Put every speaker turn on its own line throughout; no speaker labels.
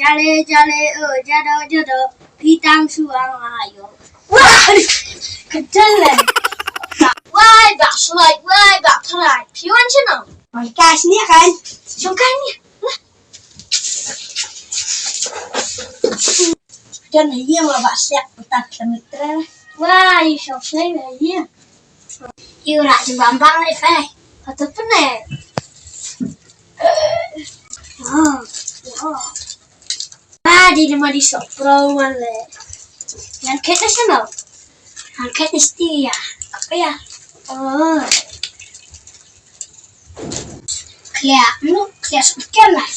Jale jale jado jado pitang suang ayo. Wah, kejalan. Wah, bak selai, wah bak kerai. Pion cina. Mereka sini kan? Sungkan ni. Dan iya mau bak siap putar kilometer. Wah, ini selesai ya. Yêu lại thì bám băng lại phải. Và thật vấn đề. Ba đi mà đi sọc pro mà lệ. Hắn kết nó sao nào? Hắn kết nó stì à? Cái à? Kìa sọc kết lại.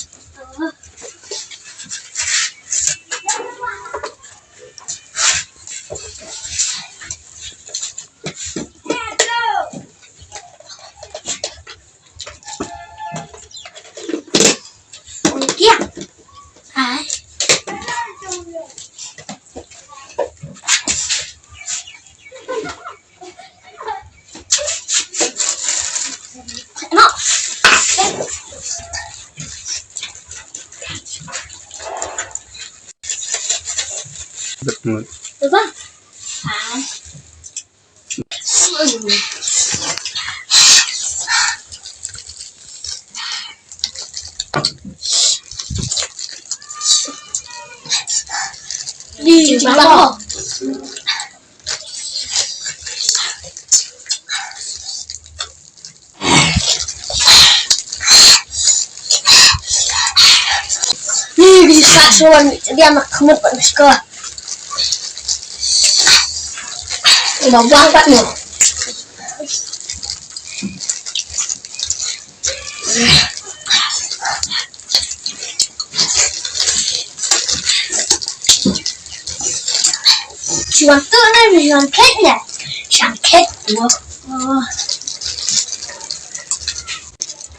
Betul.
Coba. Di bawah. Ni bisa soal dia nak kemut pada sekolah. Udah banget nih. Siwan tuh nih siwan cake ya, siwan cake tuh.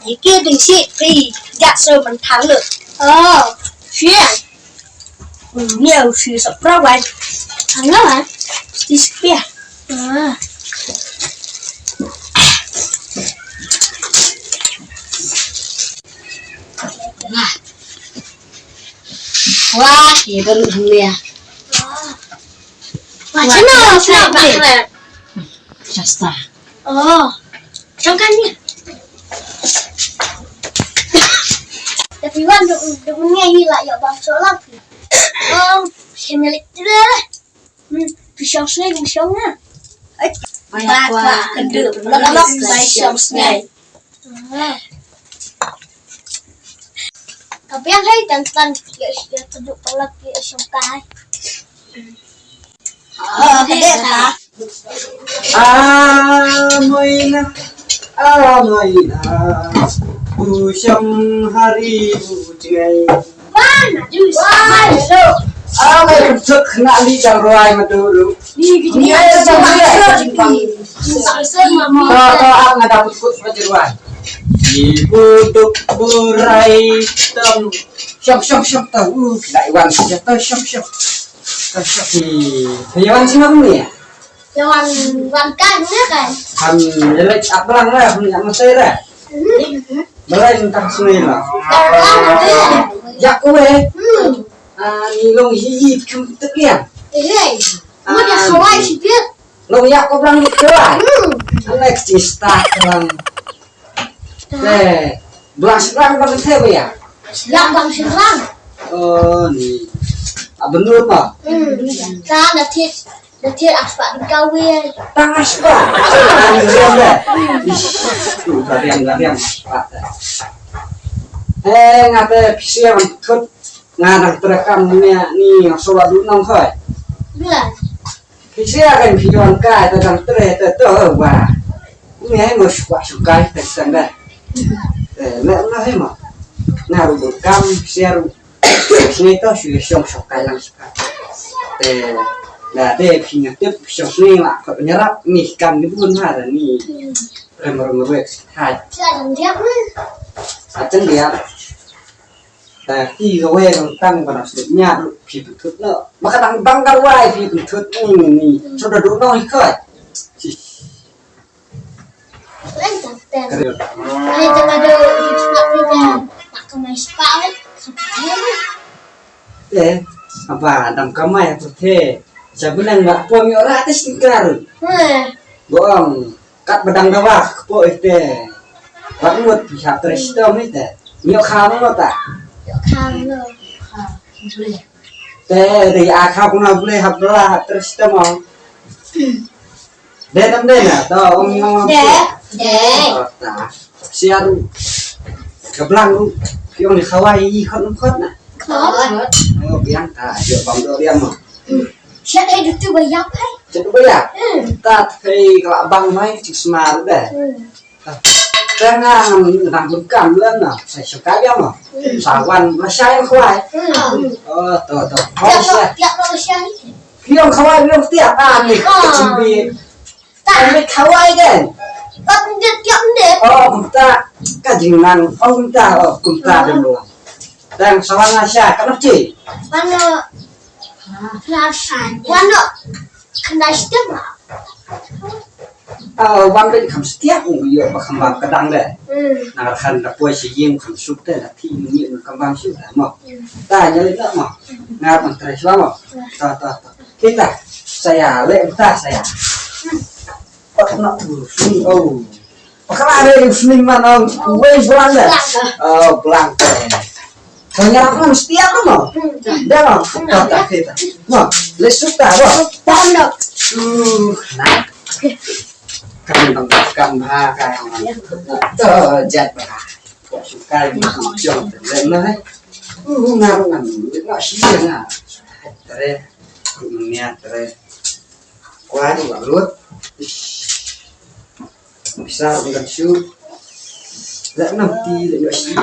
Cái kia đừng xị đi, dạ sơ mình thắng được. Xuyên. Nhiều xuyên sập ra vậy. Thắng đó bạn. Đi xuyên.
Wah, ya baru ya.
Macam mana nak pakai?
Jasta.
Jangan ni. Tapi wan duk menyanyi lah ya bangsa lagi. Semilik tu lah. Pisau sungai pisaunya.
Wah, kedua belakang pisau sungai.
Tapi yang saya tentang dia terduk tolak dia sungkai.
Kedua.
Amoina, Usam hari ujai.
Mana jus?
Betul nak di jangrai maduru.
Ni
ada jangrai. Kau nak dapat kut perjeruan. Ibu duk burai tem. Syok tahu. Iwan saja tahu syok. Iwan sih mana ni?
Iwan kan ni kan?
Jelek abang lah, punya masai lah. Balai entah sungai lah. Jak kowe. Ni long hiji kemtek ya.
Mau dia kawai sih dia.
Long yak kau bilang gitu lah. Alex cista bilang. Belas banget ya.
Yang bang serang.
Ni. Benar tak?
Kan Nanti aspak dikawin.
Tas pak. Tuh gariang pak. Ngapa bisa ikut ngadang terekam ni solat dunong koi.
Bila?
Bisa kan videoan kai tentang tuh wah. Ini mau suka tentang nah hema. Naruh rekam share sini tuh sudah suka langsung. Nah, pingat tu sini mak kau penyerap nih kan di pun ada nih remor hai.
Jangan dia pun.
Acen dia. Tapi gawe tentang pada sediknya pi betut no. Maka tang banggar wae pi betut ni. Sudah dulu no ikut.
Lentang. Hai jangan ada di tempat kita. Tak kemai sepak. Sampai
apa dam kamai putih sebenarnya nggak punya ratus tinggal bohong kat bedang dawak po itu bangun bisa terus itu nyok kamu tak
Kamu.
dari akal pun boleh hablah terus itu mau deh tam deh na tau ngomong tak siaru kebelang yang di Hawaii kot na oh biang tak dia bang dia mah
Siapa itu banyak kan?
jadi banyak tak hey kalau bang main cik semar deh Jangan rambutkan belum nah, saya suka dia mah. Sawan masih yang kuai. Oh, tuh.
Tiap manusia ini.
Yang kuai belum tiap nih kecibit. Tapi kuai kan?
Tapi dia tiap deh.
Oh, kita kajian. Oh, kita dulu. Dan sawan masih kan sih.
Mana? Rasanya. Mana? Kena setiap.
Bang đây khám setiap người mà khám bang cái đăng đấy, nào khăn là quay chỉ riêng khám súp đấy là thì nhiều khám bang súp đấy mà, ta nhớ nữa mà, nào bằng trời sao mà, ta, kita saya lem ta saya, nak sini kalau ada yang sini mana, gue belang deh, belang deh, banyak orang setiap mà, dah mà, tak kita, mà, lesuk ta,
Pondok.
nah. Cầm cầm ha cái giật vào cái chồng lên nó đấy ngang nằm nó xí à đây nghe đây quá đi vào luôn sao không cần chú dẫn nằm ti lại nó xí